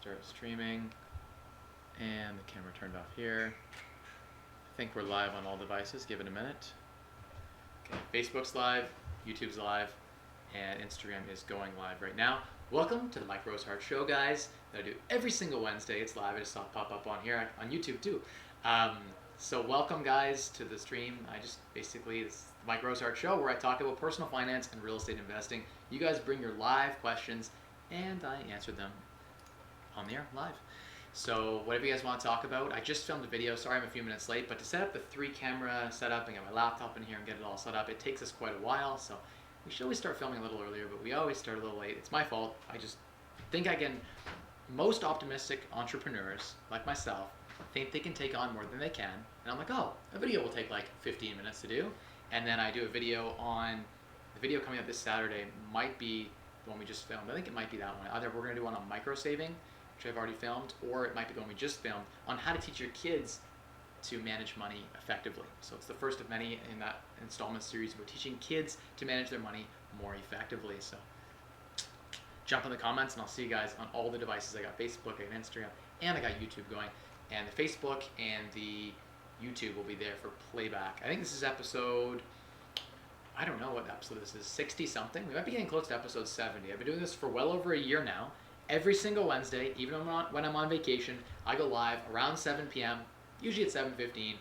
Start streaming. And the camera turned off here. I think we're live on all devices. Give it a minute. Okay, Facebook's live, YouTube's live, and Instagram is going live right now. Welcome to the Mike Rosehart Show, guys, that I do every single Wednesday. It's live. I just saw it pop up on here on YouTube too. So welcome, guys, to the stream. It's the Mike Rosehart Show, where I talk about personal finance and real estate investing. You guys bring your live questions, and I answer them on the air live. So whatever you guys want to talk about, I just filmed a video. Sorry I'm a few minutes late, but to set up the 3-camera setup and get my laptop in here and get it all set up, it takes us quite a while. So we should always start filming a little earlier, but we always start a little late. It's my fault. I just think most optimistic entrepreneurs like myself think they can take on more than they can. And I'm like, oh, a video will take like 15 minutes to do. And then I do a video the video coming up this Saturday might be the one we just filmed. I think it might be that one. Either we're going to do one on micro saving, which I've already filmed, or it might be the one we just filmed on how to teach your kids to manage money effectively. So it's the first of many in that installment series. We're teaching kids to manage their money more effectively. So jump in the comments and I'll see you guys on all the devices. I got Facebook, I got Instagram, and I got YouTube going. And the Facebook and the YouTube will be there for playback. I think this is episode, I don't know what episode this is, 60 something. We might be getting close to episode 70. I've been doing this for well over a year now. Every single Wednesday, even when I'm on vacation, I go live around 7 p.m., usually at 7:15,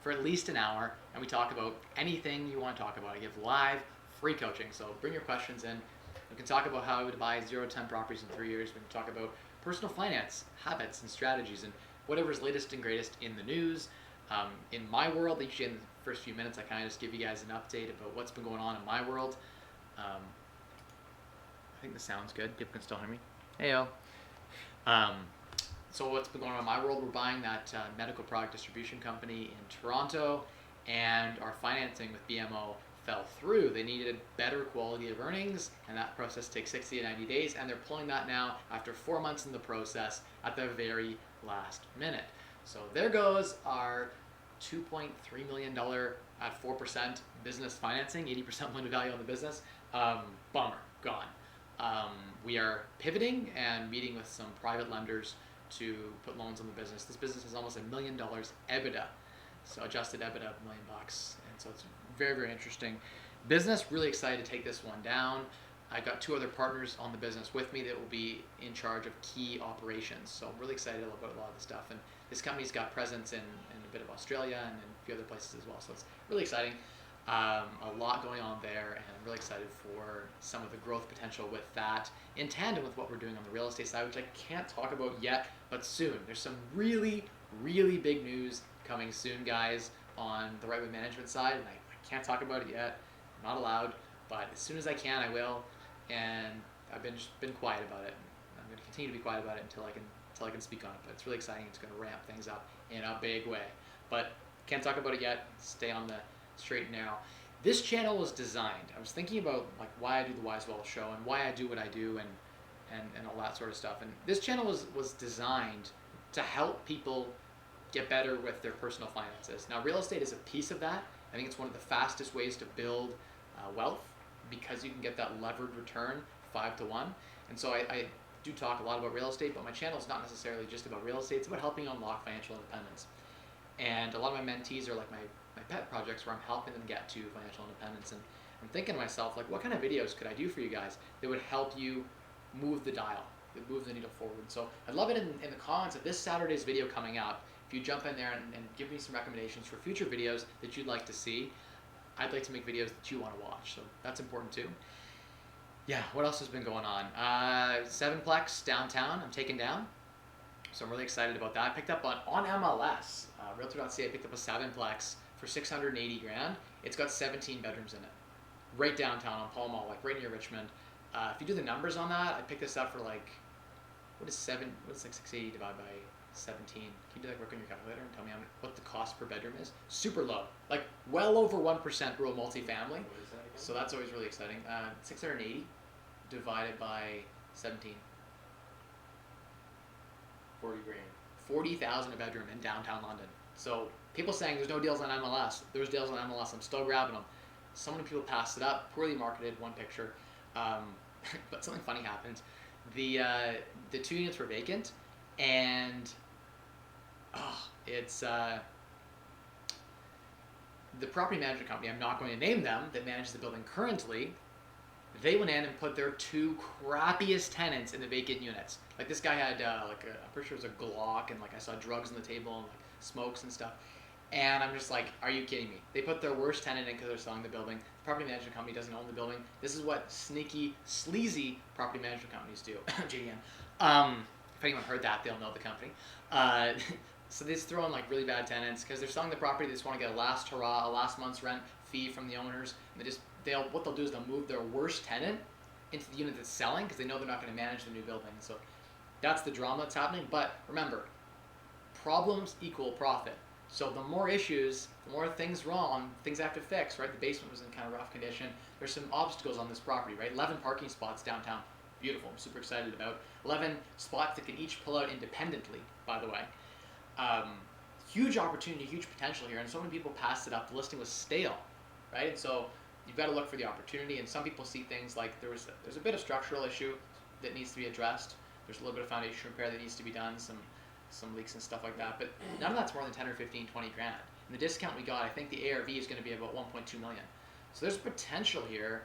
for at least an hour, and we talk about anything you want to talk about. I give live, free coaching, so bring your questions in. We can talk about how to buy 0 to 10 properties in 3 years. We can talk about personal finance, habits, and strategies, and whatever's latest and greatest in the news. In my world, usually in the first few minutes, I kind of just give you guys an update about what's been going on in my world. I think the sound's good. People can still hear me. Heyo. So what's been going on in my world? We're buying that medical product distribution company in Toronto, and our financing with BMO fell through. They needed better quality of earnings, and that process takes 60 to 90 days, and they're pulling that now after 4 months in the process at the very last minute. So there goes our $2.3 million at 4% business financing, 80% loan to value on the business. Bummer, gone. We are pivoting and meeting with some private lenders to put loans on the business. This business is almost $1 million EBITDA, so adjusted EBITDA of $1 million, and so it's very, very interesting business. Really excited to take this one down. I've got 2 other partners on the business with me that will be in charge of key operations, so I'm really excited about a lot of the stuff. And this company's got presence in a bit of Australia and in a few other places as well, so it's really exciting. A lot going on there, and I'm really excited for some of the growth potential with that, in tandem with what we're doing on the real estate side, which I can't talk about yet, but soon. There's some really, really big news coming soon, guys, on the Right Way Management side, and I can't talk about it yet. I'm not allowed, but as soon as I can, I will, and I've been quiet about it. I'm going to continue to be quiet about it until I can speak on it, but it's really exciting. It's going to ramp things up in a big way, but can't talk about it yet. Stay on the straight and narrow. This channel was designed. I was thinking about why I do the Wise Wealth Show and why I do what I do and all that sort of stuff. And this channel was designed to help people get better with their personal finances. Now, real estate is a piece of that. I think it's one of the fastest ways to build wealth, because you can get that levered return 5 to 1. And so I do talk a lot about real estate, but my channel is not necessarily just about real estate. It's about helping unlock financial independence. And a lot of my mentees are like my pet projects, where I'm helping them get to financial independence. And I'm thinking to myself, what kind of videos could I do for you guys that would help you move the dial, that move the needle forward? So I'd love it in the comments of this Saturday's video coming up, if you jump in there and give me some recommendations for future videos that you'd like to see. I'd like to make videos that you want to watch, so that's important too. Yeah, what else has been going on? 7plex downtown, I'm taking down. So I'm really excited about that. I picked up on MLS, Realtor.ca, I picked up a 7plex for $680 grand. It's got 17 bedrooms in it, right downtown on Pall Mall, right near Richmond. If you do the numbers on that, I picked this up for what is 680 divided by 17? Can you do that work on your calculator and tell me what the cost per bedroom is? Super low, well over 1% rural multifamily. So that's always really exciting. 680 divided by 17. 40 grand. 40,000 a bedroom in downtown London. So people saying there's no deals on MLS. There's deals on MLS. I'm still grabbing them. So many people passed it up. Poorly marketed, one picture. But something funny happened. The 2 units were vacant, and it's the property management company, I'm not going to name them, that manages the building currently. They went in and put their two crappiest tenants in the vacant units. Like this guy had I'm pretty sure it was a Glock, and like I saw drugs on the table and like smokes and stuff. And I'm just like, are you kidding me? They put their worst tenant in because they're selling the building. The property management company doesn't own the building. This is what sneaky, sleazy property management companies do. JDM. If anyone heard that, they'll know the company. So they just throw in like really bad tenants because they're selling the property. They just want to get a last hurrah, a last month's rent fee from the owners. And what they'll do is they'll move their worst tenant into the unit that's selling because they know they're not going to manage the new building. So that's the drama that's happening. But remember, problems equal profit. So the more issues, the more things wrong, things I have to fix, right? The basement was in kind of rough condition. There's some obstacles on this property, right? 11 parking spots downtown. Beautiful. I'm super excited about. 11 spots that can each pull out independently, by the way. Huge opportunity, huge potential here, and so many people passed it up. The listing was stale, right? And so you've got to look for the opportunity, and some people see things like there's a bit of structural issue that needs to be addressed. There's a little bit of foundation repair that needs to be done, some leaks and stuff like that, but none of that's more than 10 or 15, 20 grand. And the discount we got, I think the ARV is going to be about 1.2 million. So there's potential here.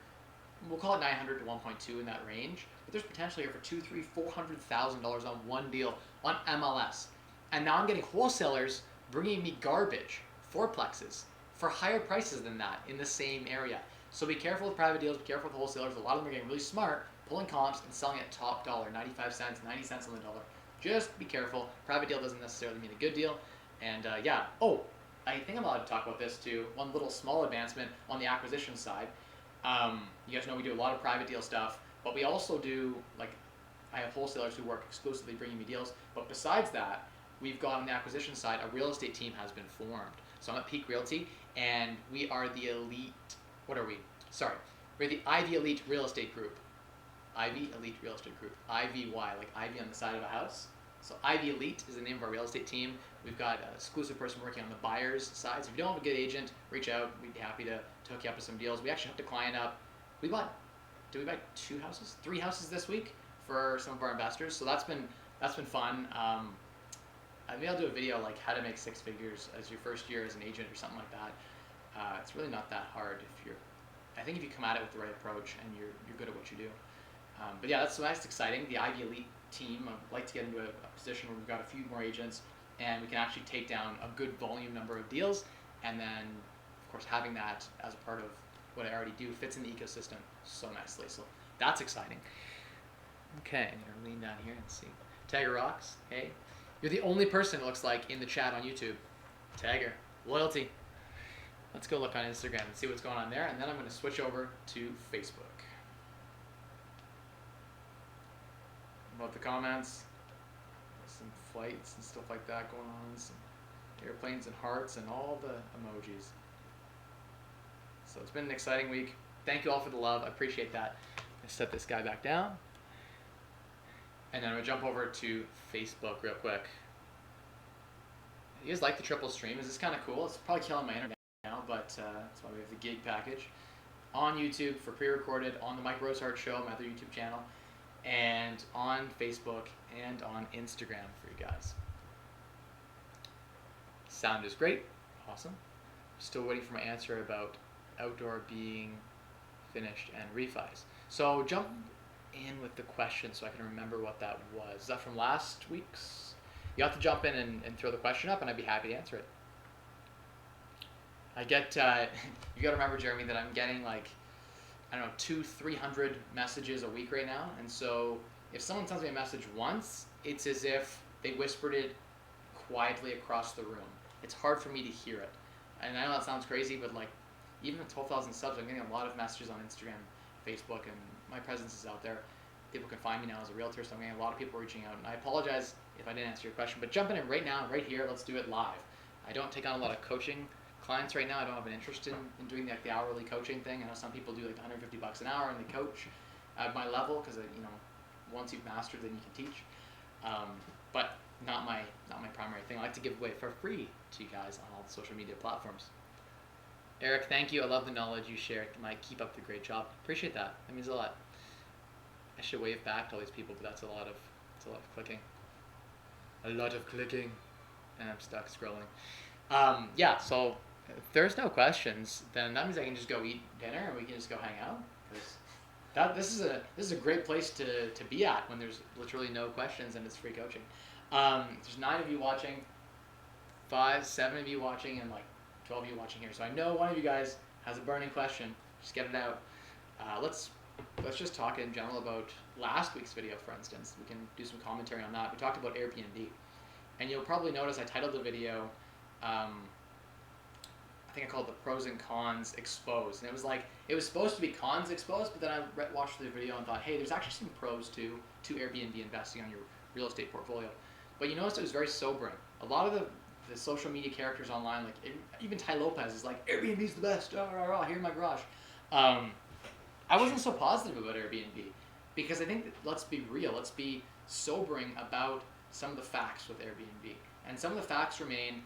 We'll call it 900 to 1.2 in that range, but there's potential here for $200,000, $400,000 on one deal on MLS. And now I'm getting wholesalers bringing me garbage, fourplexes, for higher prices than that in the same area. So be careful with private deals, be careful with wholesalers. A lot of them are getting really smart, pulling comps and selling at top dollar, 95 cents, 90 cents on the dollar. Just be careful. Private deal doesn't necessarily mean a good deal. And yeah, I think I'm allowed to talk about this too. One little small advancement on the acquisition side. You guys know we do a lot of private deal stuff, but we also do, like, I have wholesalers who work exclusively bringing me deals. But besides that, we've got on the acquisition side, a real estate team has been formed. So I'm at Peak Realty, and we are the elite, what are we? Sorry, we're the Ivy Elite Real Estate Group. Ivy Elite Real Estate Group. IVY, like Ivy on the side of a house. So Ivy Elite is the name of our real estate team. We've got an exclusive person working on the buyer's side. So if you don't have a good agent, reach out. We'd be happy to hook you up with some deals. We actually hooked a client up. Did we buy 2 houses? 3 houses this week for some of our investors. So that's been fun. Maybe I'll do a video like how to make 6 figures as your first year as an agent or something like that. It's really not that hard I think if you come at it with the right approach and you're good at what you do. But yeah, that's exciting. The Ivy Elite team, I'd like to get into a position where we've got a few more agents and we can actually take down a good volume number of deals, and then of course having that as a part of what I already do fits in the ecosystem so nicely. So that's exciting. Okay, I'm gonna lean down here and see. Tiger Rocks, hey. You're the only person, it looks like, in the chat on YouTube. Tiger, loyalty. Let's go look on Instagram and see what's going on there, and then I'm going to switch over to Facebook. About the comments, some flights and stuff like that going on, some airplanes and hearts and all the emojis. So it's been an exciting week. Thank you all for the love. I appreciate that. I set this guy back down. And then I'm going to jump over to Facebook real quick. You guys like the triple stream? Is this kind of cool? It's probably killing my internet now, but that's why we have the gig package. On YouTube for pre-recorded, on the Mike Rosehart Show, my other YouTube channel, and on Facebook and on Instagram for you guys. Sound is great. Awesome. Still waiting for my answer about outdoor being finished and refis. So jump in with the question so I can remember what that was. Is that from last week's? You have to jump in and throw the question up, and I'd be happy to answer it. I get, you got to remember, Jeremy, that I'm getting like, I don't know, 200-300 messages a week right now. And so if someone sends me a message once, it's as if they whispered it quietly across the room. It's hard for me to hear it. And I know that sounds crazy, but like, even at 12,000 subs, I'm getting a lot of messages on Instagram, Facebook, and my presence is out there. People can find me now as a realtor, so I'm getting a lot of people reaching out. And I apologize if I didn't answer your question, but jumping in right now, right here, let's do it live. I don't take on a lot of coaching clients right now. I don't have an interest in doing the hourly coaching thing. I know some people do like $150 an hour and they coach at my level because once you've mastered, then you can teach. But not my primary thing. I like to give away for free to you guys on all the social media platforms. Eric, thank you. I love the knowledge you share. Mike, keep up the great job. Appreciate that. That means a lot. I should wave back to all these people, but that's a lot of clicking. a lot of clicking, and I'm stuck scrolling. Yeah, so if there's no questions, then that means I can just go eat dinner and we can just go hang out. Because this is a great place to be at when there's literally no questions and it's free coaching. There's 9 of you watching, 5, 7 of you watching, and like 12 of you watching here. So I know one of you guys has a burning question. Just get it out. Let's just talk in general about last week's video, for instance. We can do some commentary on that. We talked about Airbnb. And you'll probably notice I titled the video, I think I called it the pros and cons exposed. And it was like, it was supposed to be cons exposed, but then I watched the video and thought, hey, there's actually some pros to Airbnb investing on your real estate portfolio. But you notice it was very sobering. A lot of the social media characters online, like even Ty Lopez is like, Airbnb's the best, here in my garage. I wasn't so positive about Airbnb because I think that, let's be real, let's be sobering about some of the facts with Airbnb. And some of the facts remain,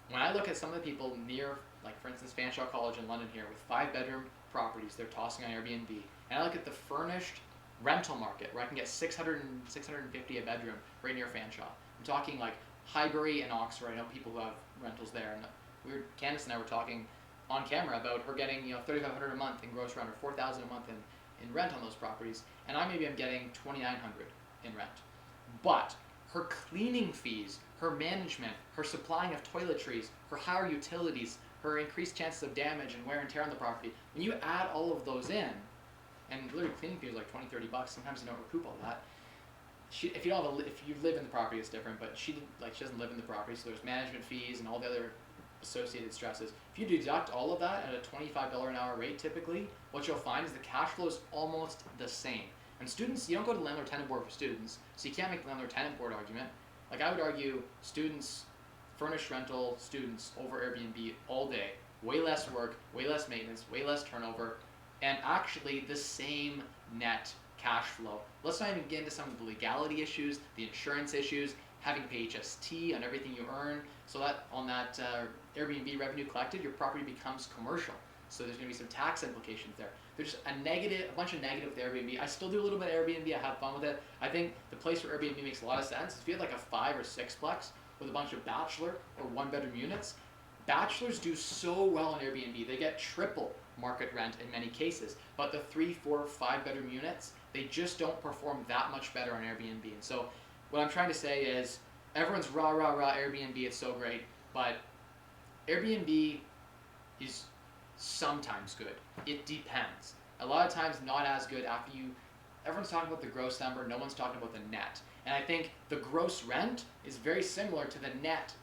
when I look at some of the people near, like for instance, Fanshawe College in London here with 5-bedroom properties they're tossing on Airbnb, and I look at the furnished rental market where I can get 600 and 650 a bedroom right near Fanshawe. I'm talking like Highbury and Oxford. I know people who have rentals there, and Candace and I were talking on camera about her getting $3,500 a month in gross rent or $4,000 a month in rent on those properties, and I'm getting $2,900 in rent. But her cleaning fees, her management, her supplying of toiletries, her higher utilities, her increased chances of damage and wear and tear on the property, when you add all of those in, and literally cleaning fees are like $20-$30, sometimes you don't recoup all that. If you live in the property, it's different, but she doesn't live in the property, so there's management fees and all the other associated stresses. If you deduct all of that at a $25 an hour rate typically, what you'll find is the cash flow is almost the same. And students, you don't go to landlord-tenant board for students, so you can't make the landlord-tenant board argument. Like I would argue students, furnished rental students over Airbnb all day, way less work, way less maintenance, way less turnover, and actually the same net cash flow. Let's not even get into some of the legality issues, the insurance issues, having to pay HST on everything you earn, so that on that Airbnb revenue collected, your property becomes commercial. So there's going to be some tax implications there. There's a bunch of negative with Airbnb. I still do a little bit of Airbnb. I have fun with it. I think the place where Airbnb makes a lot of sense is if you had like a 5 or 6plex with a bunch of bachelor or 1-bedroom units. Bachelors do so well on Airbnb. They get triple market rent in many cases. But the 3, 4, 5-bedroom units, they just don't perform that much better on Airbnb. And so what I'm trying to say is everyone's rah, rah, rah, Airbnb, it's so great. But Airbnb is sometimes good. It depends. A lot of times not as good after everyone's talking about the gross number, no one's talking about the net. And I think the gross rent is very similar to the net,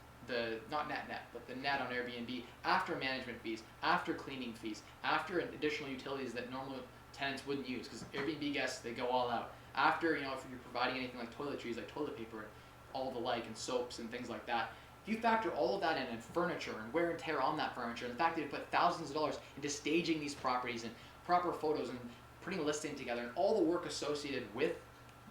not net, but the net on Airbnb after management fees, after cleaning fees, after additional utilities that normal tenants wouldn't use, because Airbnb guests, they go all out. After, if you're providing anything like toiletries, like toilet paper and all the like, and soaps and things like that, if you factor all of that in, and furniture and wear and tear on that furniture, and the fact that you put thousands of dollars into staging these properties and proper photos and putting a listing together, and all the work associated with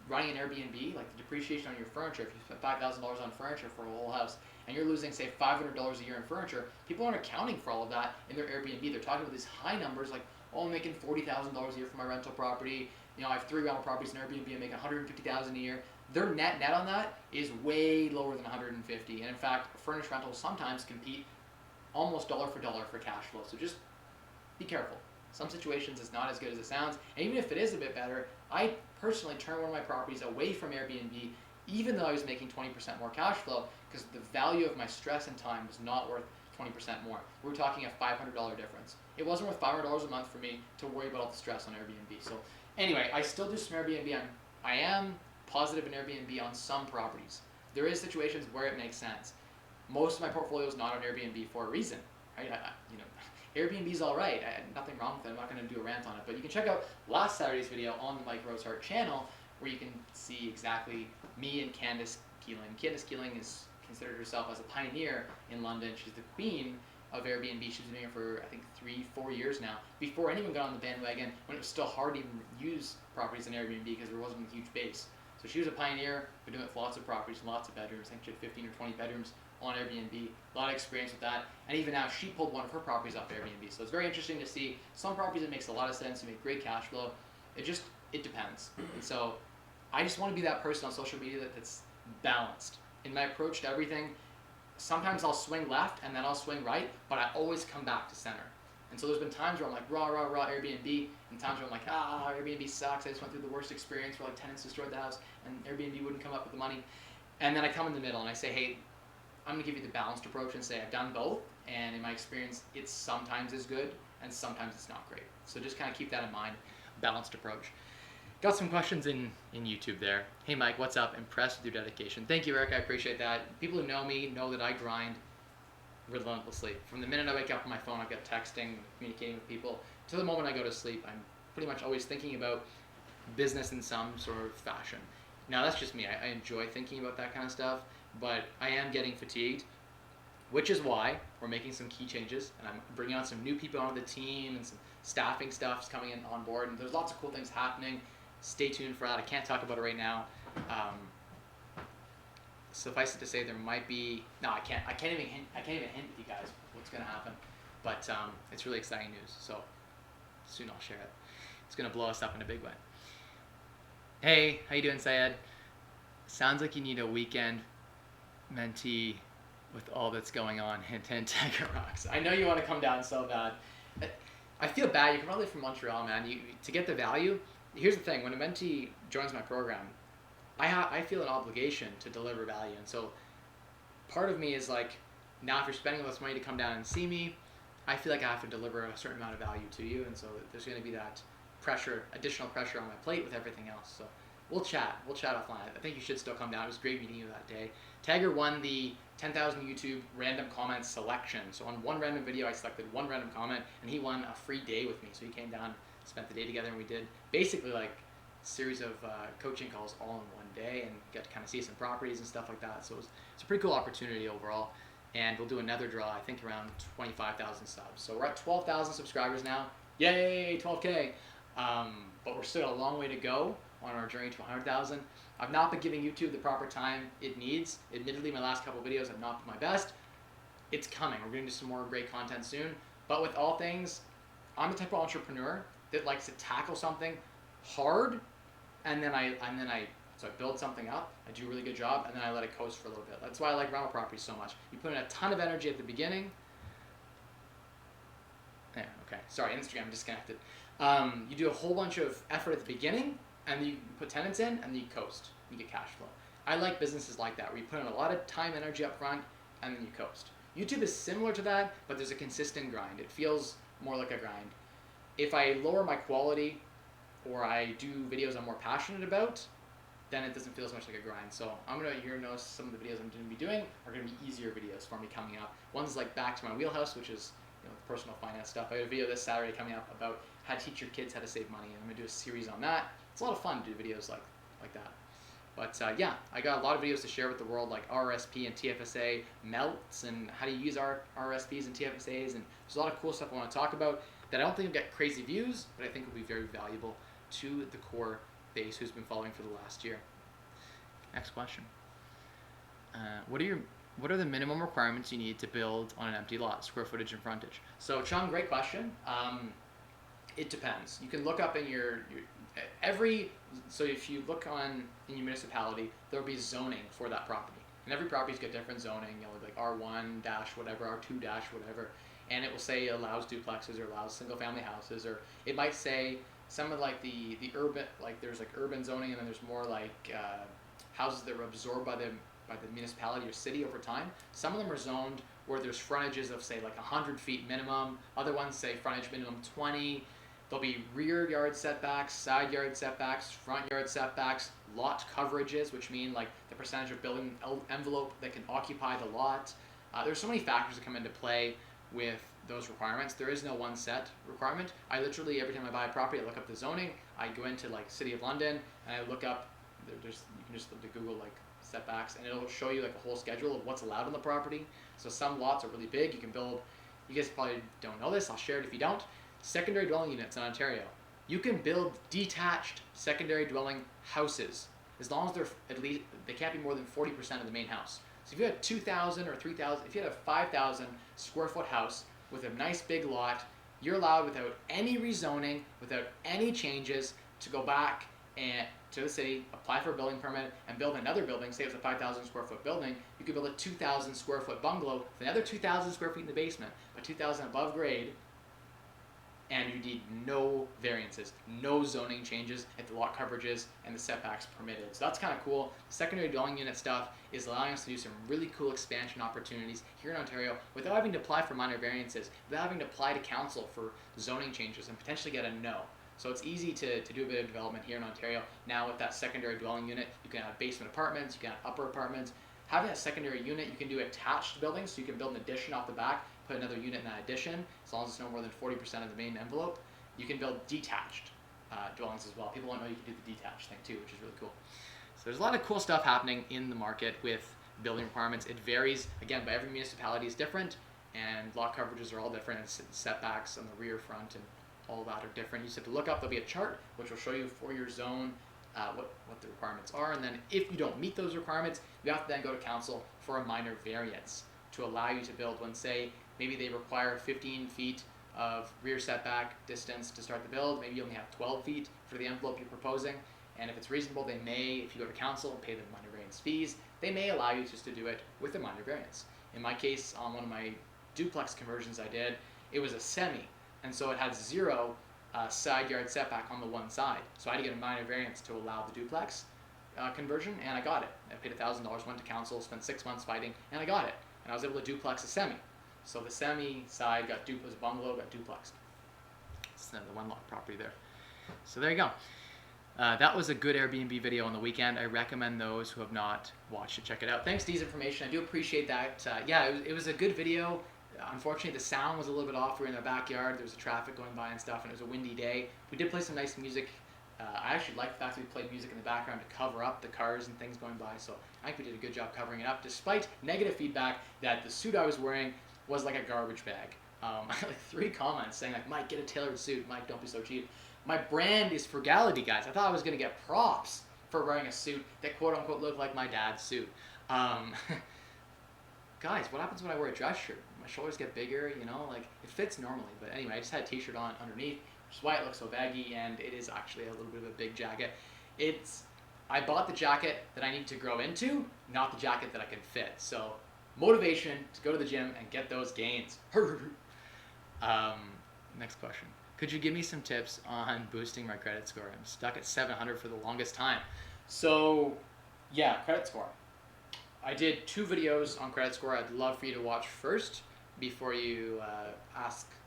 running an Airbnb, like the depreciation on your furniture, if you spend $5,000 on furniture for a whole house, and you're losing, say, $500 a year in furniture, people aren't accounting for all of that in their Airbnb. They're talking about these high numbers, like, I'm making $40,000 a year for my rental property. I have 3 rental properties in Airbnb. I'm making $150,000 a year. Their net on that is way lower than $150. And in fact, furnished rentals sometimes compete almost dollar for dollar for cash flow. So just be careful. Some situations it's not as good as it sounds. And even if it is a bit better, I personally turned one of my properties away from Airbnb, even though I was making 20% more cash flow, because the value of my stress and time was not worth 20% more. We're talking a $500 difference. It wasn't worth $500 a month for me to worry about all the stress on Airbnb. So anyway, I still do some Airbnb. I am positive in Airbnb on some properties. There is situations where it makes sense. Most of my portfolio is not on Airbnb for a reason. Right? Airbnb is all right. Nothing wrong with it. I'm not going to do a rant on it. But you can check out last Saturday's video on the Mike Rosehart channel, where you can see exactly me and Candace Keeling. Candace Keeling is considered herself as a pioneer in London. She's the queen of Airbnb. She's been doing it for, I think, 3-4 years now, before anyone got on the bandwagon, when it was still hard to even use properties in Airbnb because there wasn't a huge base. So she was a pioneer, been doing it with lots of properties, lots of bedrooms. I think she had 15 or 20 bedrooms on Airbnb, a lot of experience with that. And even now, she pulled one of her properties off Airbnb. So it's very interesting to see some properties that makes a lot of sense, you make great cash flow. It depends. And so I just want to be that person on social media that's balanced. in my approach to everything, sometimes I'll swing left and then I'll swing right, but I always come back to center. And so there's been times where I'm like, rah, rah, rah, Airbnb, and times where I'm like, Airbnb sucks. I just went through the worst experience where like tenants destroyed the house and Airbnb wouldn't come up with the money. And then I come in the middle and I say, hey, I'm going to give you the balanced approach and say I've done both, and in my experience, it's sometimes is good and sometimes it's not great. So just kind of keep that in mind, balanced approach. Got some questions in YouTube there. Hey Mike, what's up? Impressed with your dedication. Thank you, Eric. I appreciate that. People who know me know that I grind relentlessly. From the minute I wake up on my phone, I've got texting, communicating with people, to the moment I go to sleep. I'm pretty much always thinking about business in some sort of fashion. Now that's just me. I enjoy thinking about that kind of stuff, but I am getting fatigued, which is why we're making some key changes, and I'm bringing on some new people onto the team, and some staffing stuff's coming in on board, and there's lots of cool things happening. Stay tuned for that. I can't talk about it right now. Suffice it to say, there might be. No, I can't even hint with you guys what's going to happen. But it's really exciting news. So soon I'll share it. It's going to blow us up in a big way. Hey, how you doing, Syed? Sounds like you need a weekend mentee with all that's going on. Hint, hint, Tiger Rocks. I know you want to come down so bad. I feel bad. You can probably from Montreal, man. To get the value. Here's the thing. When a mentee joins my program, I feel an obligation to deliver value. And so part of me is like, now if you're spending all this money to come down and see me, I feel like I have to deliver a certain amount of value to you. And so there's going to be that pressure, additional pressure on my plate with everything else. So we'll chat offline. I think you should still come down. It was great meeting you that day. Tiger won the 10,000 YouTube random comments selection. So on one random video, I selected one random comment, and he won a free day with me. So he came down, spent the day together, and we did basically like a series of coaching calls all in one day, and got to kind of see some properties and stuff like that. So it's a pretty cool opportunity overall. And we'll do another draw, I think around 25,000 subs. So we're at 12,000 subscribers now. Yay, 12K. But we're still a long way to go on our journey to 100,000. I've not been giving YouTube the proper time it needs. Admittedly, my last couple of videos have not been my best. It's coming. We're going to do some more great content soon. But with all things, I'm the type of entrepreneur that likes to tackle something hard, and then I build something up. I do a really good job, and then I let it coast for a little bit. That's why I like rental properties so much. You put in a ton of energy at the beginning. Yeah, okay. Sorry, Instagram disconnected. You do a whole bunch of effort at the beginning, and then you put tenants in, and then you coast. You get cash flow. I like businesses like that, where you put in a lot of time, energy up front, and then you coast. YouTube is similar to that, but there's a consistent grind. It feels more like a grind. If I lower my quality, or I do videos I'm more passionate about, then it doesn't feel as much like a grind. So I'm going to notice some of the videos I'm going to be doing are going to be easier videos for me coming up. One's like back to my wheelhouse, which is personal finance stuff. I have a video this Saturday coming up about how to teach your kids how to save money, and I'm going to do a series on that. It's a lot of fun to do videos like that. But yeah, I got a lot of videos to share with the world, like RRSP and TFSA melts, and how to use our RRSPs and TFSAs, and there's a lot of cool stuff I want to talk about that I don't think will get crazy views, but I think will be very valuable to the core base who's been following for the last year. Next question. What are the minimum requirements you need to build on an empty lot, square footage and frontage? So Chung, great question. It depends. You can look up in so if you look in your municipality, there'll be zoning for that property. And every property's got different zoning. It'll be like R1 dash whatever, R2 dash whatever. And it will say allows duplexes or allows single family houses, or it might say some of like the urban, like there's like urban zoning, and then there's more like houses that are absorbed by the municipality or city over time. Some of them are zoned where there's frontages of say like 100 feet minimum. Other ones say frontage minimum 20. There'll be rear yard setbacks, side yard setbacks, front yard setbacks, lot coverages, which mean like the percentage of building envelope that can occupy the lot. There's so many factors that come into play with those requirements. There is no one set requirement. I literally, every time I buy a property, I look up the zoning. I go into like City of London, and I look up, you can just look to Google like setbacks, and it'll show you like a whole schedule of what's allowed on the property. So some lots are really big. You can build, you guys probably don't know this, I'll share it if you don't. Secondary dwelling units in Ontario. You can build detached secondary dwelling houses as long as they can't be more than 40% of the main house. So if you had 2,000 or 3,000, if you had a 5,000 square foot house with a nice big lot, you're allowed without any rezoning, without any changes, to go back and to the city, apply for a building permit, and build another building. Say it was a 5,000 square foot building, you could build a 2,000 square foot bungalow with another 2,000 square feet in the basement, but 2,000 above grade, and you need no variances, no zoning changes if the lot coverages and the setbacks permitted. So that's kind of cool. Secondary dwelling unit stuff is allowing us to do some really cool expansion opportunities here in Ontario without having to apply for minor variances, without having to apply to council for zoning changes and potentially get a no. So it's easy to do a bit of development here in Ontario. Now with that secondary dwelling unit, you can have basement apartments, you can have upper apartments. Having a secondary unit, you can do attached buildings, so you can build an addition off the back, put another unit in that addition, as long as it's no more than 40% of the main envelope. You can build detached dwellings as well. People don't know you can do the detached thing too, which is really cool. So there's a lot of cool stuff happening in the market with building requirements. It varies, again, by every municipality is different, and lot coverages are all different, and setbacks on the rear, front, and all that are different. You just have to look up, there'll be a chart which will show you for your zone what the requirements are, and then if you don't meet those requirements, you have to then go to council for a minor variance to allow you to build when, say, maybe they require 15 feet of rear setback distance to start the build, maybe you only have 12 feet for the envelope you're proposing, and if it's reasonable, they may, if you go to council and pay the minor variance fees, they may allow you just to do it with a minor variance. In my case, on one of my duplex conversions I did, it was a semi, and so it had zero side yard setback on the one side. So I had to get a minor variance to allow the duplex conversion, and I got it. I paid $1,000, went to council, spent 6 months fighting, and I got it. And I was able to duplex a semi. So the semi side got was a bungalow, got duplexed. It's the one lot property there. So there you go. That was a good Airbnb video on the weekend. I recommend those who have not watched it, check it out. Thanks, Dee's information. I do appreciate that. Yeah, it was a good video. Unfortunately, the sound was a little bit off. We were in our backyard. There was traffic going by and stuff, and it was a windy day. We did play some nice music. I actually like the fact that we played music in the background to cover up the cars and things going by, so I think we did a good job covering it up, despite negative feedback that the suit I was wearing was like a garbage bag. I had like 3 comments saying like, Mike, get a tailored suit. Mike, don't be so cheap. My brand is frugality, guys. I thought I was going to get props for wearing a suit that quote-unquote looked like my dad's suit. Guys, what happens when I wear a dress shirt? My shoulders get bigger, you know, like it fits normally. But anyway, I just had a t-shirt on underneath, which is why it looks so baggy, and it is actually a little bit of a big jacket. I bought the jacket that I need to grow into, not the jacket that I can fit. So motivation to go to the gym and get those gains. Next question. Could you give me some tips on boosting my credit score? I'm stuck at 700 for the longest time. So yeah, credit score. I did 2 videos on credit score I'd love for you to watch first before you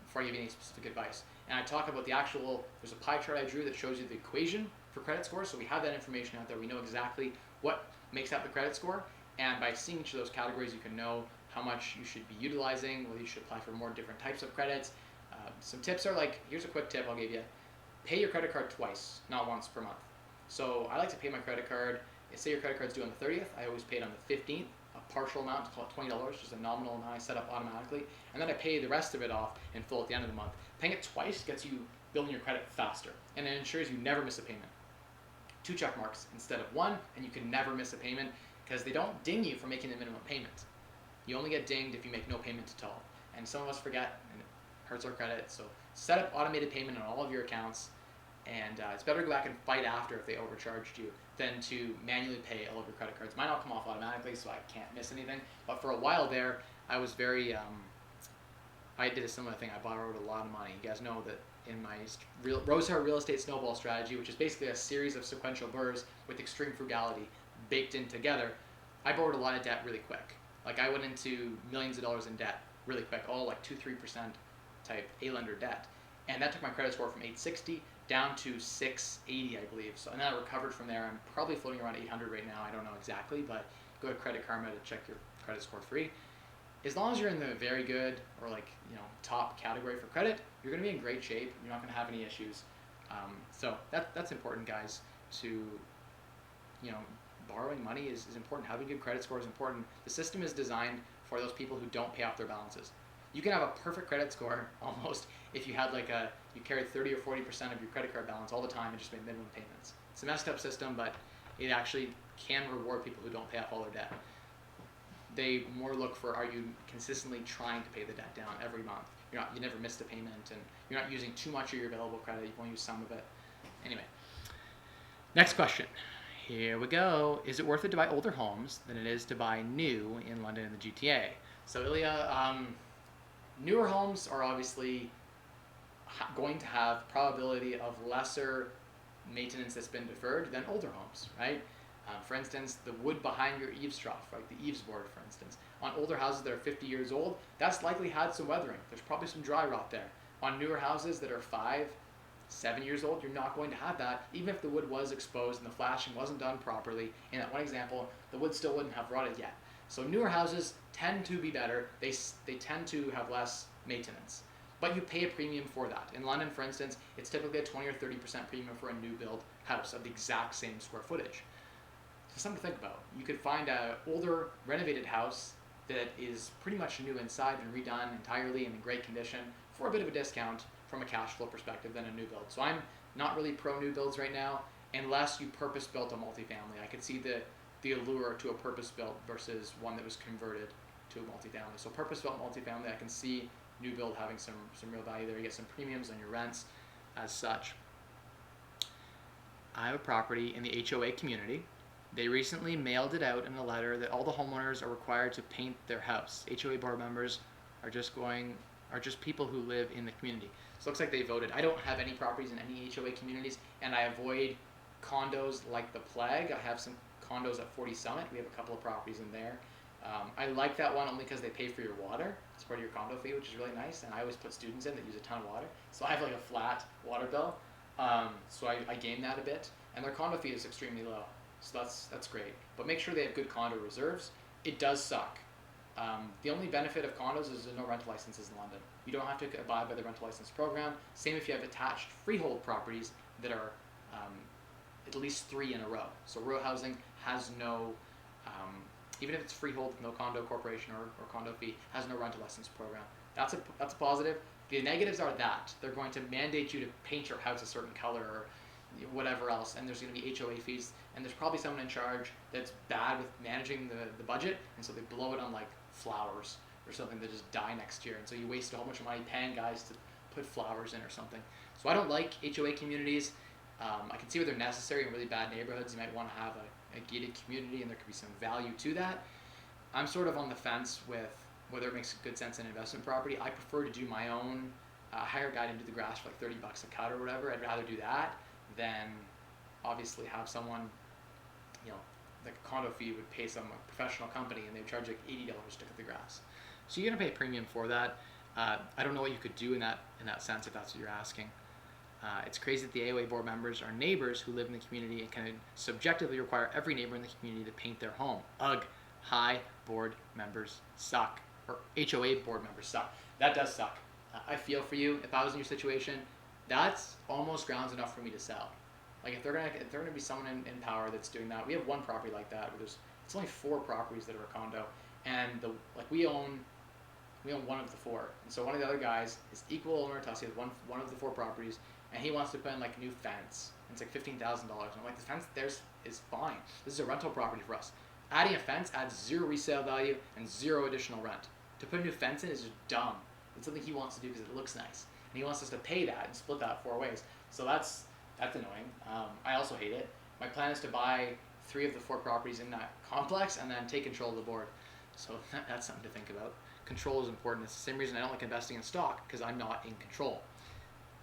before you give any specific advice. And I talk about there's a pie chart I drew that shows you the equation for credit score, so we have that information out there. We know exactly what makes up the credit score, and by seeing each of those categories, you can know how much you should be utilizing, whether you should apply for more different types of credits. Some tips are like, here's a quick tip I'll give you. Pay your credit card twice, not once per month. So I like to pay my credit card. Say your credit card's due on the 30th, I always pay it on the 15th, a partial amount, it's called $20, just a nominal amount I set up automatically, and then I pay the rest of it off in full at the end of the month. Paying it twice gets you building your credit faster, and it ensures you never miss a payment. 2 check marks instead of 1, and you can never miss a payment because they don't ding you for making the minimum payment. You only get dinged if you make no payment at all, and some of us forget, and it hurts our credit. So set up automated payment on all of your accounts, and it's better to go back and fight after if they overcharged you than to manually pay all of your credit cards. Mine all come off automatically, so I can't miss anything. But for a while there, I was very, I did a similar thing. I borrowed a lot of money. You guys know that in my Rosehart real estate snowball strategy, which is basically a series of sequential burrs with extreme frugality baked in together, I borrowed a lot of debt really quick. Like I went into millions of dollars in debt really quick, all like 2-3% type A-lender debt. And that took my credit score from 860 down to 680, I believe. So, and then I recovered from there. I'm probably floating around 800 right now. I don't know exactly, but go to Credit Karma to check your credit score free. As long as you're in the very good or like, you know, top category for credit, you're going to be in great shape. You're not going to have any issues. So that's important, guys, to, you know, borrowing money is important. Having a good credit score is important. The system is designed for those people who don't pay off their balances. You can have a perfect credit score almost if you had like you carried 30 or 40% of your credit card balance all the time and just made minimum payments. It's a messed up system, but it actually can reward people who don't pay off all their debt. They more look for, are you consistently trying to pay the debt down every month? You never missed a payment, and you're not using too much of your available credit. You won't use some of it. Anyway, Next question. Here we go. Is it worth it to buy older homes than it is to buy new in London and the GTA? So Ilya, newer homes are obviously going to have probability of lesser maintenance that's been deferred than older homes, right? For instance, the wood behind your eaves trough, like the eaves board, for instance, on older houses that are 50 years old, that's likely had some weathering. There's probably some dry rot there. On newer houses that are 5, 7 years old, you're not going to have that, even if the wood was exposed and the flashing wasn't done properly. In that one example, the wood still wouldn't have rotted yet. So newer houses tend to be better. They tend to have less maintenance, but you pay a premium for that. In London, for instance, it's typically a 20 or 30% premium for a new build house of the exact same square footage. So something to think about. You could find an older renovated house that is pretty much new inside and redone entirely and in great condition for a bit of a discount from a cash flow perspective than a new build. So I'm not really pro new builds right now unless you purpose built a multifamily. I could see the allure to a purpose built versus one that was converted to a multifamily. So purpose built multifamily, I can see new build having some real value there. You get some premiums on your rents as such. I have a property in the HOA community. They recently mailed it out in a letter that all the homeowners are required to paint their house. HOA board members are just people who live in the community. So it looks like they voted. I don't have any properties in any HOA communities, and I avoid condos like the plague. I have some condos at 40 Summit. We have a couple of properties in there. I like that one only because they pay for your water. It's part of your condo fee, which is really nice. And I always put students in that use a ton of water. So I have like a flat water bill. So I game that a bit. And their condo fee is extremely low. So that's great. But make sure they have good condo reserves. It does suck. The only benefit of condos is there's no rental licenses in London. You don't have to abide by the rental license program. Same if you have attached freehold properties that are at least 3 in a row. So row housing has no, even if it's freehold, no condo corporation or condo fee, has no rental license program. That's a positive. The negatives are that they're going to mandate you to paint your house a certain color or whatever else, and there's going to be HOA fees, and there's probably someone in charge that's bad with managing the budget, and so they blow it on like flowers or something that just die next year, and so you waste a whole bunch of money paying guys to put flowers in or something. So I don't like HOA communities. I can see where they're necessary in really bad neighborhoods. You might want to have a gated community, and there could be some value to that. I'm sort of on the fence with whether it makes good sense in investment property. I prefer to do my own, hire a guy to do the grass for like $30 a cut or whatever. I'd rather do that than obviously have someone, like a condo fee would pay some professional company and they would charge like $80 to cut the grass. So you're gonna pay a premium for that. I don't know what you could do in that sense if that's what you're asking. It's crazy that the AOA board members are neighbors who live in the community and can subjectively require every neighbor in the community to paint their home. Ugh, hi, board members suck. Or HOA board members suck. That does suck. I feel for you. If I was in your situation, that's almost grounds enough for me to sell. Like if they're gonna be someone in power that's doing that. We have one property like that where it's only 4 properties that are a condo, and we own one of the 4. And so one of the other guys is equal owner to us. He has one of the 4 properties, and he wants to put in like new fence. And it's like $15,000. And I'm like, the fence there is fine. This is a rental property for us. Adding a fence adds 0 resale value and 0 additional rent. To put a new fence in is just dumb. It's something he wants to do because it looks nice, and he wants us to pay that and split that 4 ways. So that's annoying. I also hate it. My plan is to buy 3 of the 4 properties in that complex and then take control of the board. So that's something to think about. Control is important. It's the same reason I don't like investing in stock, because I'm not in control.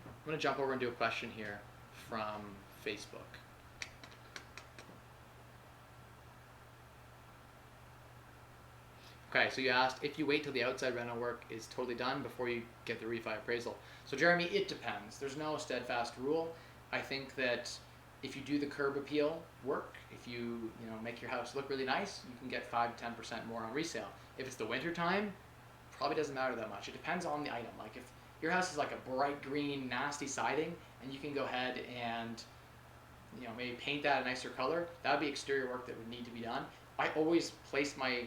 I'm going to jump over and do a question here from Facebook. Okay, so you asked if you wait till the outside rental work is totally done before you get the refi appraisal. So Jeremy, it depends. There's no steadfast rule. I think that if you do the curb appeal work, if you make your house look really nice, you can get 5-10% more on resale. If it's the winter time, probably doesn't matter that much. It depends on the item. Like if your house is like a bright green, nasty siding, and you can go ahead and maybe paint that a nicer color, that would be exterior work that would need to be done. I always place my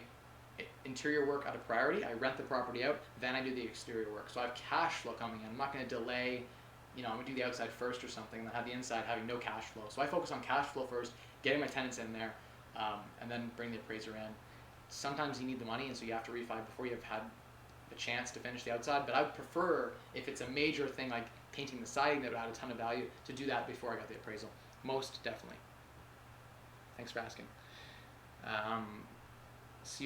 interior work at a priority. I rent the property out, then I do the exterior work. So I have cash flow coming in. I'm not going to delay, I'm going to do the outside first or something, and then have the inside having no cash flow. So I focus on cash flow first, getting my tenants in there, and then bring the appraiser in. Sometimes you need the money, and so you have to refi before you have had a chance to finish the outside, but I would prefer, if it's a major thing like painting the siding that would add a ton of value, to do that before I got the appraisal. Most definitely. Thanks for asking. So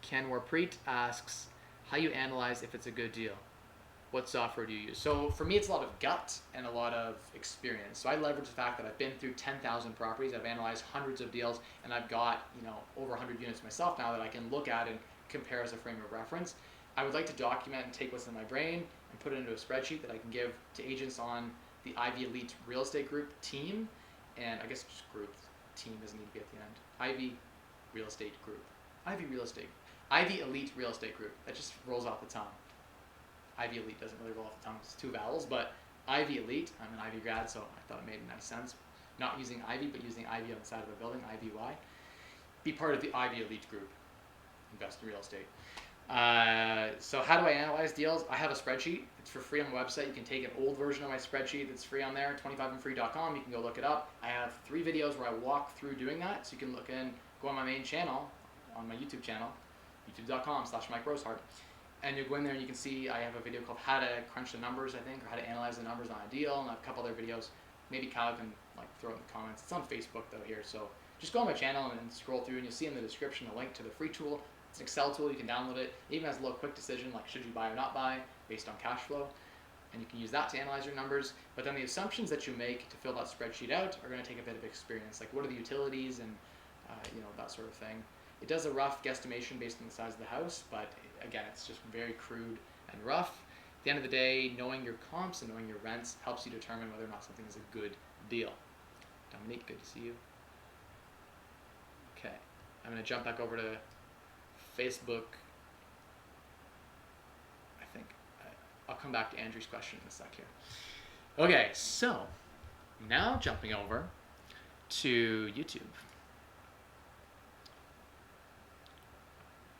Ken Warpreet asks, how you analyze if it's a good deal? What software do you use? So for me, it's a lot of gut and a lot of experience. So I leverage the fact that I've been through 10,000 properties, I've analyzed hundreds of deals, and I've got over 100 units myself now that I can look at and compare as a frame of reference. I would like to document and take what's in my brain and put it into a spreadsheet that I can give to agents on the Ivy Elite Real Estate Group team, and I guess just group, team doesn't need to be at the end. Ivy Real Estate Group. Ivy Elite Real Estate Group. That just rolls off the tongue. Ivy Elite doesn't really roll off the tongue. It's two vowels, but Ivy Elite. I'm an Ivy grad, so I thought it made nice sense. Not using Ivy, but using Ivy on the side of the building, IVY. Be part of the Ivy Elite Group. Invest in real estate. So how do I analyze deals? I have a spreadsheet. It's for free on my website. You can take an old version of my spreadsheet that's free on there, 25andfree.com. You can go look it up. I have 3 videos where I walk through doing that. So you can go on my main channel, on my YouTube channel, youtube.com/Mike Rosehart. And you go in there and you can see I have a video called How to Crunch the Numbers, I think, or How to Analyze the Numbers on a Deal, and I have a couple other videos. Maybe Kyle can throw it in the comments. It's on Facebook though here, so just go on my channel and scroll through, and you'll see in the description a link to the free tool. It's an Excel tool. You can download it. It even has a little quick decision like should you buy or not buy based on cash flow, and you can use that to analyze your numbers. But then the assumptions that you make to fill that spreadsheet out are going to take a bit of experience, like what are the utilities and that sort of thing. It does a rough guesstimation based on the size of the house, but again, it's just very crude and rough. At the end of the day, knowing your comps and knowing your rents helps you determine whether or not something is a good deal. Dominique, good to see you. Okay, I'm going to jump back over to Facebook. I think I'll come back to Andrew's question in a sec here. Okay, so now jumping over to YouTube.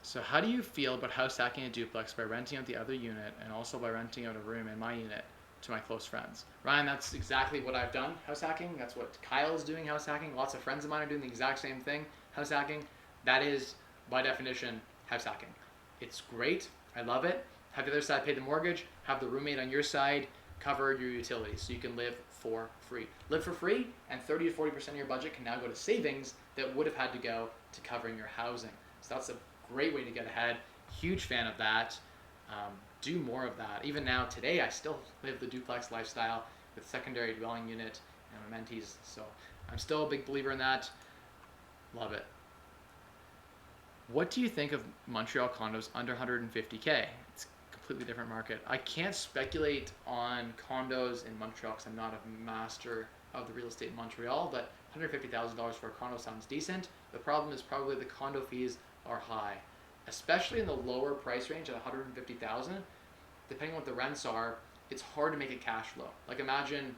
So how do you feel about house hacking a duplex by renting out the other unit and also by renting out a room in my unit to my close friends? Ryan, that's exactly what I've done, house hacking. That's what Kyle's doing, house hacking. Lots of friends of mine are doing the exact same thing, house hacking. That is, by definition, house hacking. It's great. I love it. Have the other side pay the mortgage. Have the roommate on your side cover your utilities so you can live for free. Live for free, and 30 to 40% of your budget can now go to savings that would have had to go to covering your housing. So that's a great way to get ahead. Huge fan of that. Do more of that. Even now, today, I still live the duplex lifestyle with secondary dwelling unit and amenities. So I'm still a big believer in that. Love it. What do you think of Montreal condos under 150K? It's a completely different market. I can't speculate on condos in Montreal because I'm not a master of the real estate in Montreal, but $150,000 for a condo sounds decent. The problem is probably the condo fees are high, especially in the lower price range at $150,000. Depending on what the rents are, it's hard to make a cash flow. Like imagine,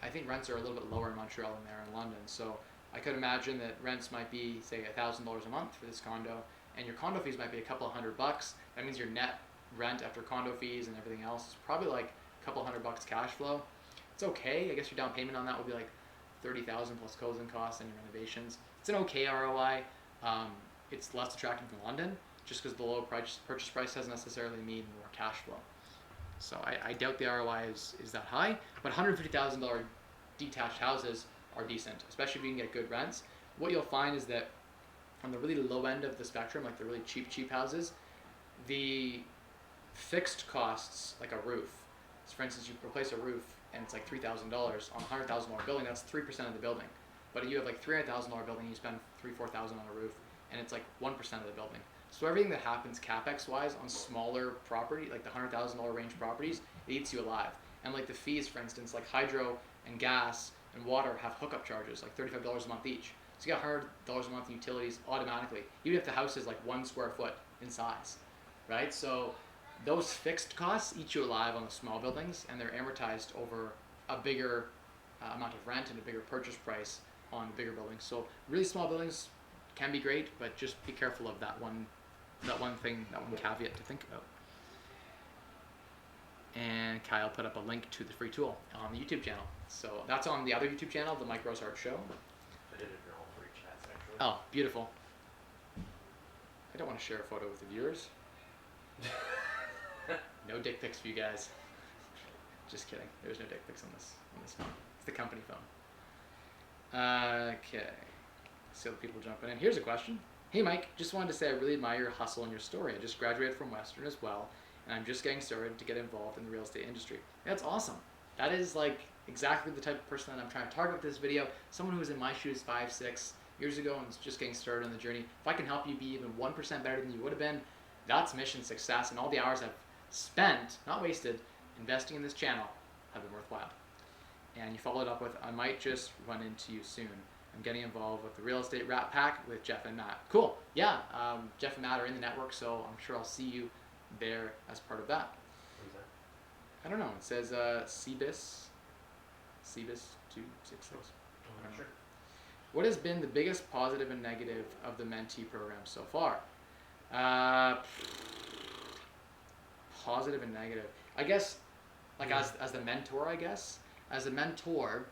I think rents are a little bit lower in Montreal than they are in London. So I could imagine that rents might be, say, $1,000 a month for this condo, and your condo fees might be a couple of $100. That means your net rent after condo fees and everything else is probably like a couple $100 cash flow. It's okay. I guess your down payment on that would be like $30,000 plus closing costs and your renovations. It's an okay ROI. It's less attractive than London, just because the low purchase price doesn't necessarily mean more cash flow. So I doubt the ROI is that high, but $150,000 detached houses are decent, especially if you can get good rents. What you'll find is that on the really low end of the spectrum, like the really cheap houses, the fixed costs, like a roof. So for instance, you replace a roof and it's like $3,000 on a $100,000 building. That's 3% of the building. But you have like $300,000 building, you spend $4,000 on a roof, and it's like 1% of the building. So everything that happens capex wise on smaller property, like the $100,000 range properties, it eats you alive. And like the fees, for instance, like hydro and gas and water have hookup charges, like $35 a month each. So you got $100 a month in utilities automatically, even if the house is like 1 square foot in size, right? So those fixed costs eat you alive on the small buildings, and they're amortized over a bigger amount of rent and a bigger purchase price on bigger buildings. So really small buildings can be great, but just be careful of that one caveat to think about. And Kyle put up a link to the free tool on the YouTube channel. So that's on the other YouTube channel, the Mike Rosehart Show. I did it for all 3 chats actually. Oh, beautiful. I don't want to share a photo with the viewers. No dick pics for you guys. Just kidding. There's no dick pics on this phone. It's the company phone. Okay. See other people jumping in. Here's a question. Hey Mike, just wanted to say I really admire your hustle and your story. I just graduated from Western as well, and I'm just getting started to get involved in the real estate industry. That's awesome. That is like exactly the type of person that I'm trying to target with this video. Someone who was in my shoes 5-6 years ago and is just getting started on the journey. If I can help you be even 1% better than you would have been, that's mission success, and all the hours I've spent, not wasted, investing in this channel have been worthwhile. And you followed up with, I might just run into you soon. I'm getting involved with the Real Estate Rat Pack with Jeff and Matt. Cool. Yeah, Jeff and Matt are in the network, so I'm sure I'll see you there as part of that. What is that? I don't know. It says CBIS 266. I'm not sure. What has been the biggest positive and negative of the mentee program so far? Positive and negative. I guess, like as the mentor, I guess. As a mentor,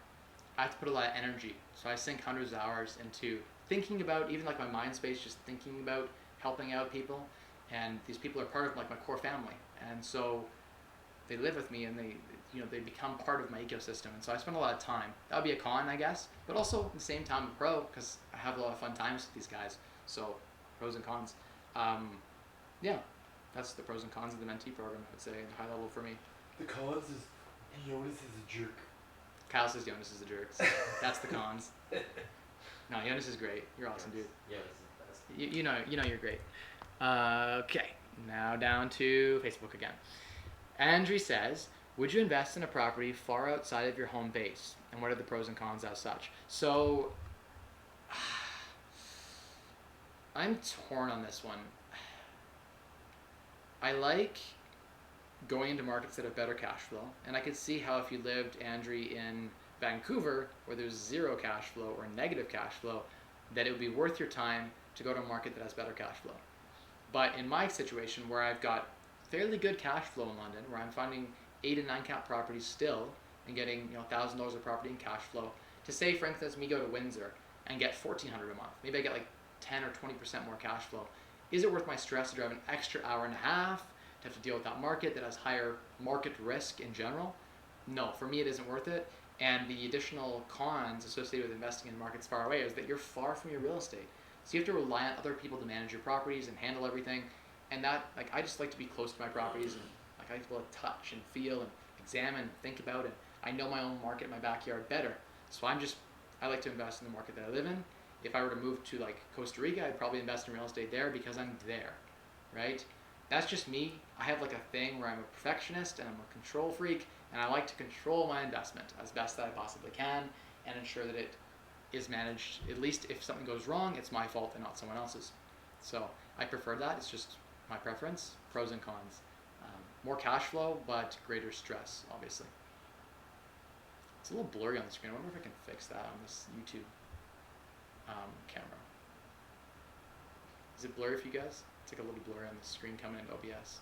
I have to put a lot of energy. So I sink hundreds of hours into thinking about, even like my mind space, just thinking about helping out people. And these people are part of like my core family. And so they live with me and they become part of my ecosystem. And so I spend a lot of time. That would be a con, I guess. But also at the same time a pro, because I have a lot of fun times with these guys. So pros and cons. Yeah, that's the pros and cons of the mentee program, I would say, at a high level for me. The cons is Jonas is a jerk. Kyle says Jonas is a jerk. So that's the cons. No, Jonas is great. You're awesome, dude. Yeah, this is the best. You know you're great. Okay, now down to Facebook again. Andrew says, would you invest in a property far outside of your home base? And what are the pros and cons as such? So, I'm torn on this one. I like going into markets that have better cash flow, and I could see how if you lived, Andrew, in Vancouver, where there's zero cash flow or negative cash flow, that it would be worth your time to go to a market that has better cash flow. But in my situation, where I've got fairly good cash flow in London, where I'm finding 8 and 9 cap properties still, and getting $1,000 of property in cash flow, to say, for instance, me go to Windsor and get $1,400 a month, maybe I get like 10 or 20% more cash flow. Is it worth my stress to drive an extra hour and a half to have to deal with that market that has higher market risk in general? No, for me it isn't worth it. And the additional cons associated with investing in markets far away is that you're far from your real estate. So you have to rely on other people to manage your properties and handle everything. And that, like, I just like to be close to my properties, and like I like to be able to touch and feel and examine, think about it. I know my own market, my backyard better. So I like to invest in the market that I live in. If I were to move to like Costa Rica, I'd probably invest in real estate there because I'm there, right? That's just me. I have like a thing where I'm a perfectionist and I'm a control freak, and I like to control my investment as best that I possibly can and ensure that it is managed. At least if something goes wrong, it's my fault and not someone else's. So I prefer that. It's just my preference. Pros and cons. More cash flow, but greater stress, obviously. It's a little blurry on the screen. I wonder if I can fix that on this YouTube camera. Is it blurry for you guys? It's like a little blurry on the screen coming in OBS.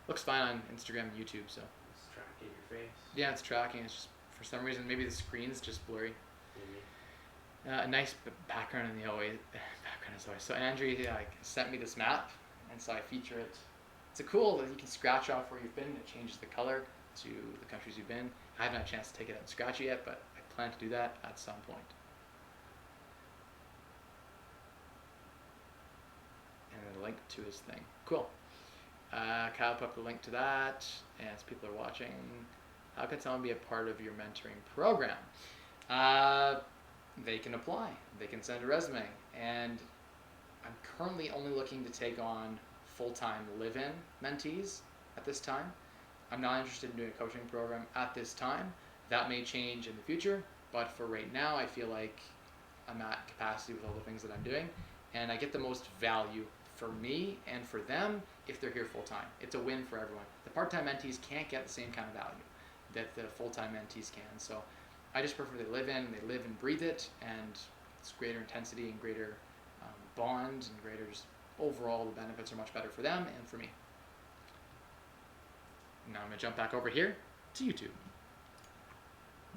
Looks fine on Instagram and YouTube, so. It's tracking your face. Yeah, it's tracking. It's just, for some reason, maybe the screen's just blurry. Maybe. A nice background in the background as always. So Andrew sent me this map, and so I feature it. It's a cool that you can scratch off where you've been. It changes the color to the countries you've been. I haven't had a chance to take it out and scratch it yet, but I plan to do that at some point. And then a link to his thing. Cool. Kyle put up a link to that, and as people are watching, how can someone be a part of your mentoring program? They can apply. They can send a resume, and I'm currently only looking to take on full-time live-in mentees at this time. I'm not interested in doing a coaching program at this time. That may change in the future, but for right now, I feel like I'm at capacity with all the things that I'm doing, and I get the most value for me and for them if they're here full-time. It's a win for everyone. The part-time mentees can't get the same kind of value that the full-time mentees can. So I just prefer they live and breathe it, and it's greater intensity and greater bond and greater just overall the benefits are much better for them and for me. Now I'm going to jump back over here to YouTube.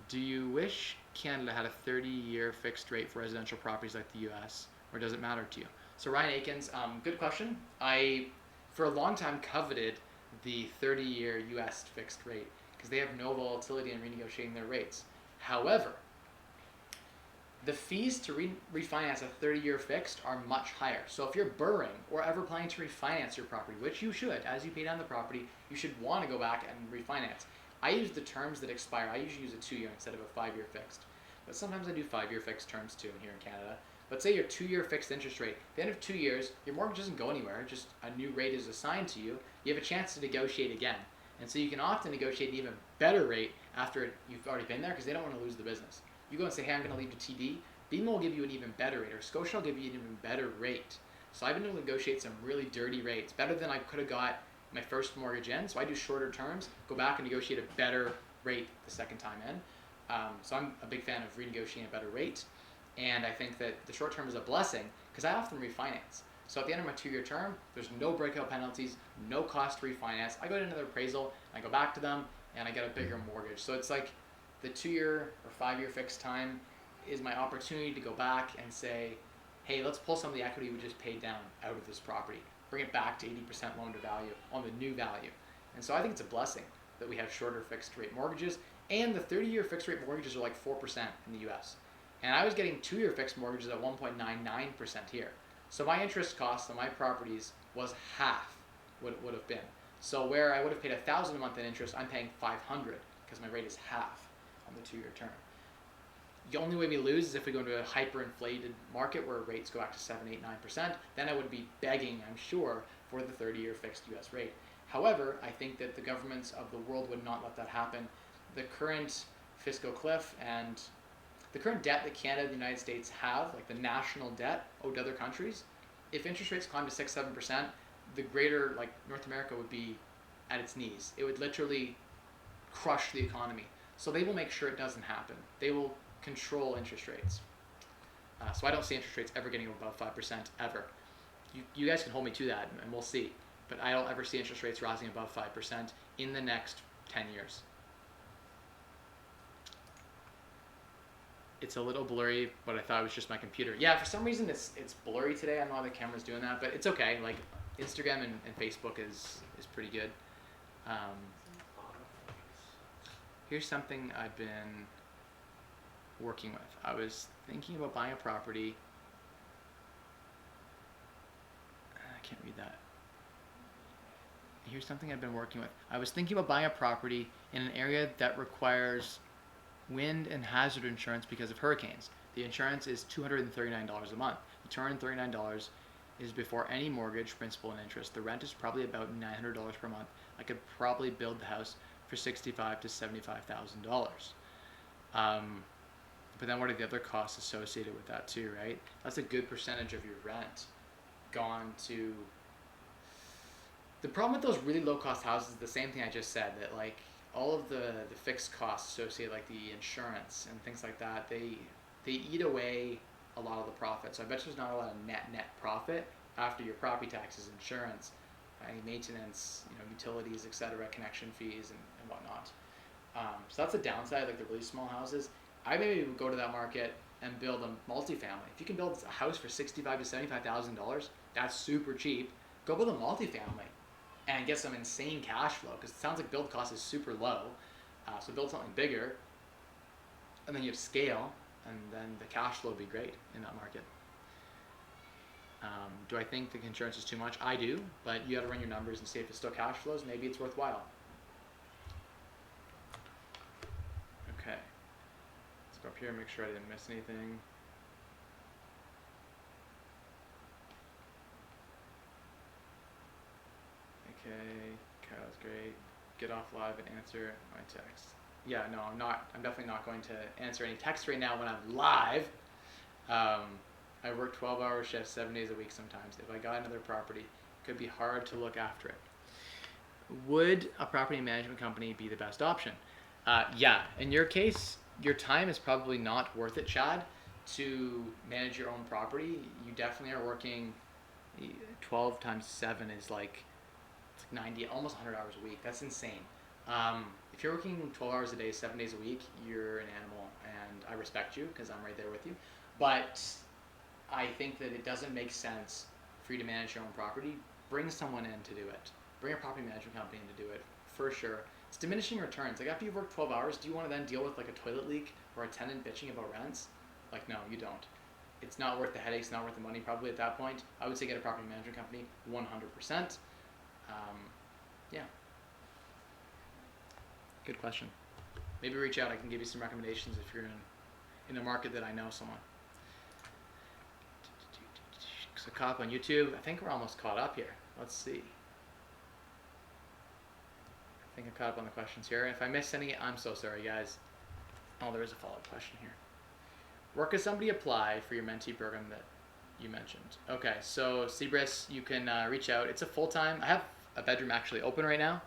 Do you wish Canada had a 30-year fixed rate for residential properties like the US, or does it matter to you? So Ryan Akins, good question. I, for a long time, coveted the 30-year US fixed rate because they have no volatility in renegotiating their rates. However, the fees to refinance a 30-year fixed are much higher. So if you're borrowing or ever planning to refinance your property, which you should, as you pay down the property, you should want to go back and refinance. I use the terms that expire. I usually use a 2-year instead of a 5-year fixed. But sometimes I do 5-year fixed terms too here in Canada. But say your 2-year fixed interest rate, at the end of 2 years, your mortgage doesn't go anywhere, just a new rate is assigned to you. You have a chance to negotiate again. And so you can often negotiate an even better rate after you've already been there because they don't want to lose the business. You go and say, hey, I'm going to leave to TD. BMO will give you an even better rate, or Scotia will give you an even better rate. So I've been able to negotiate some really dirty rates, better than I could have got my first mortgage in. So I do shorter terms, go back and negotiate a better rate the second time in. So I'm a big fan of renegotiating a better rate. And I think that the short term is a blessing because I often refinance. So at the end of my 2-year term, there's no breakout penalties, no cost to refinance. I go to another appraisal, I go back to them, and I get a bigger mortgage. So it's like the 2-year or 5-year fixed time is my opportunity to go back and say, hey, let's pull some of the equity we just paid down out of this property, bring it back to 80% loan to value on the new value. And so I think it's a blessing that we have shorter fixed rate mortgages, and the 30-year fixed rate mortgages are like 4% in the US. And I was getting 2-year fixed mortgages at 1.99% here. So my interest cost on my properties was half what it would have been. So where I would have paid $1,000 a month in interest, I'm paying $500 because my rate is half on the 2-year term. The only way we lose is if we go into a hyperinflated market where rates go back to 7, 8, 9%. Then I would be begging, I'm sure, for the 30-year fixed US rate. However, I think that the governments of the world would not let that happen. The current fiscal cliff and the current debt that Canada and the United States have, like the national debt owed to other countries, if interest rates climb to 6, 7%, the greater, like North America would be at its knees. It would literally crush the economy. So they will make sure it doesn't happen. They will control interest rates. So I don't see interest rates ever getting above 5% ever. You guys can hold me to that and we'll see. But I don't ever see interest rates rising above 5% in the next 10 years. It's a little blurry, but I thought it was just my computer. Yeah, for some reason it's blurry today. I don't know why the camera's doing that, but it's okay. Like Instagram and Facebook is pretty good. Here's something I've been working with. I was thinking about buying a property. I can't read that. Here's something I've been working with. I was thinking about buying a property in an area that requires wind and hazard insurance because of hurricanes. The insurance is $239 a month. The $239 is before any mortgage, principal, and interest. The rent is probably about $900 per month. I could probably build the house for $65,000 to $75,000. But then what are the other costs associated with that too, right? That's a good percentage of your rent gone to... The problem with those really low cost houses is the same thing I just said, that like all of the fixed costs associated, like the insurance and things like that, they eat away a lot of the profit. So I bet there's not a lot of net profit after your property taxes, insurance, maintenance, utilities, etc., connection fees and whatnot. So that's a downside, like the really small houses. I maybe would go to that market and build a multifamily. If you can build a house for $65,000 to $75,000, that's super cheap. Go build a multifamily and get some insane cash flow, because it sounds like build cost is super low. So build something bigger, and then you have scale, and then the cash flow would be great in that market. Do I think the insurance is too much? I do, but you got to run your numbers and see if it still cash flows. Maybe it's worthwhile. Okay. Let's go up here and make sure I didn't miss anything. Okay, Kyle's great. Get off live and answer my text. Yeah, no, I'm definitely not going to answer any text right now when I'm live. I work 12-hour shifts 7 days a week sometimes. If I got another property, it could be hard to look after it. Would a property management company be the best option? Yeah, in your case, your time is probably not worth it, Chad, to manage your own property. You definitely are working 12 times 7 is like 90, almost 100 hours a week. That's insane. If you're working 12 hours a day, 7 days a week, you're an animal, and I respect you because I'm right there with you. But I think that it doesn't make sense for you to manage your own property. Bring someone in to do it. Bring a property management company in to do it, for sure. It's diminishing returns. Like after you've worked 12 hours, do you want to then deal with like a toilet leak or a tenant bitching about rents? Like, no, you don't. It's not worth the headaches, not worth the money probably at that point. I would say get a property management company 100%. Yeah. Good question. Maybe reach out. I can give you some recommendations if you're in a market that I know someone. So caught up on YouTube. I think we're almost caught up here. Let's see. I think I caught up on the questions here. If I missed any, I'm so sorry, guys. Oh, there is a follow-up question here. Where can somebody apply for your mentee program that you mentioned? Okay, so Cebris, you can reach out. It's a full-time. I have a bedroom actually open right now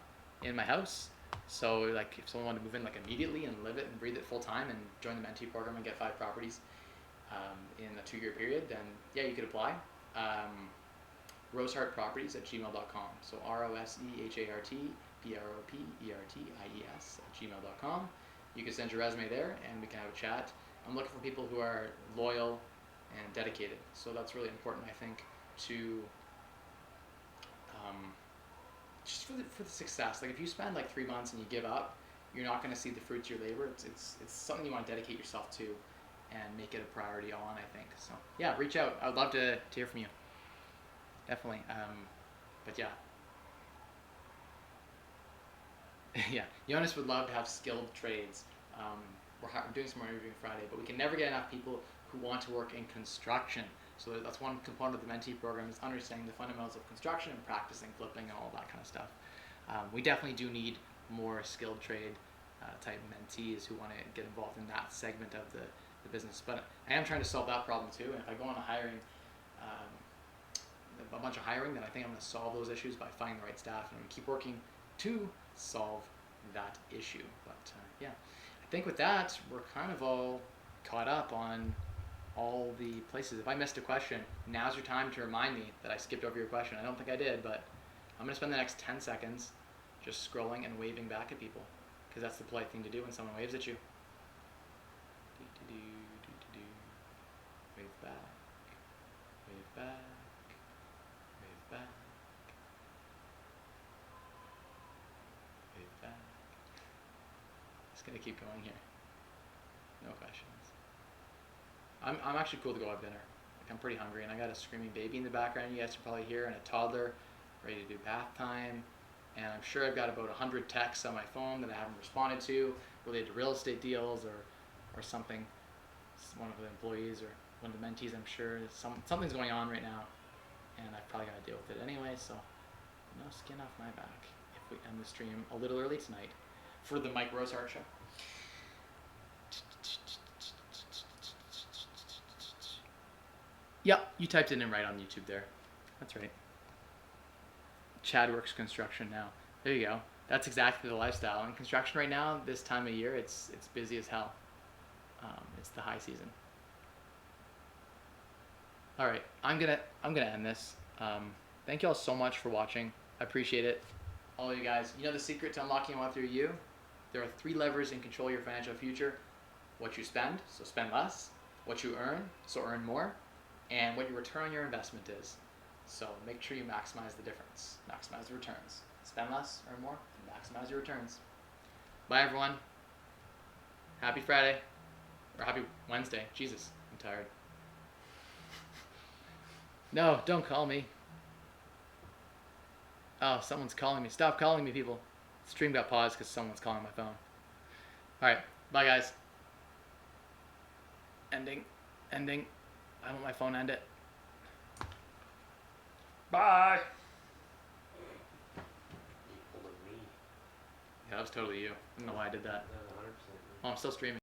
in my house. So like if someone wanted to move in like immediately and live it and breathe it full-time and join the mentee program and get 5 properties in a 2-year period, then yeah, you could apply. rosehartproperties@gmail.com. So ROSEHARTPROPERTIES@gmail.com. You can send your resume there and we can have a chat. I'm looking for people who are loyal and dedicated. So that's really important, I think, to just for the success. Like if you spend like 3 months and you give up, you're not going to see the fruits of your labor. It's something you want to dedicate yourself to and make it a priority on, I think. So yeah, reach out. I would love to hear from you. Definitely. But yeah. Yeah, Jonas would love to have skilled trades. We're doing some more interviewing Friday, but we can never get enough people who want to work in construction. So that's one component of the mentee program is understanding the fundamentals of construction and practicing flipping and all that kind of stuff. We definitely do need more skilled trade type mentees who want to get involved in that segment of the business. But I am trying to solve that problem too. And if I go on a bunch of hiring, then I think I'm going to solve those issues by finding the right staff, and I'm going to keep working to solve that issue. But yeah, I think with that, we're kind of all caught up on all the places. If I missed a question, now's your time to remind me that I skipped over your question. I don't think I did, but I'm going to spend the next 10 seconds just scrolling and waving back at people, because that's the polite thing to do when someone waves at you. Wave back, wave back, wave back, wave back. Just going to keep going here. No questions. I'm actually cool to go have dinner. Like I'm pretty hungry, and I got a screaming baby in the background you guys can probably hear, and a toddler ready to do bath time. And I'm sure I've got about 100 texts on my phone that I haven't responded to related to real estate deals or something. One of the employees or one of the mentees, I'm sure something's going on right now, and I've probably got to deal with it anyway. So no skin off my back if we end the stream a little early tonight for the Mike Rosehart Show. Yep, you typed it in right on YouTube there. That's right. Chad works construction now. There you go. That's exactly the lifestyle. In construction right now, this time of year, it's busy as hell. It's the high season. All right, I'm gonna end this. Thank you all so much for watching. I appreciate it. All of you guys. You know the secret to unlocking wealth through you? There are 3 levers in control of your financial future. What you spend, so spend less. What you earn, so earn more. And what your return on your investment is. So make sure you maximize the difference. Maximize the returns. Spend less, earn more, and maximize your returns. Bye, everyone. Happy Friday. Or happy Wednesday. Jesus, I'm tired. No, don't call me. Oh, someone's calling me. Stop calling me, people. Stream got paused because someone's calling my phone. All right. Bye, guys. Ending. I want my phone to end it. Bye. You pulled a me. Yeah, that was totally you. I don't know why I did that. 100%. Oh, I'm still streaming.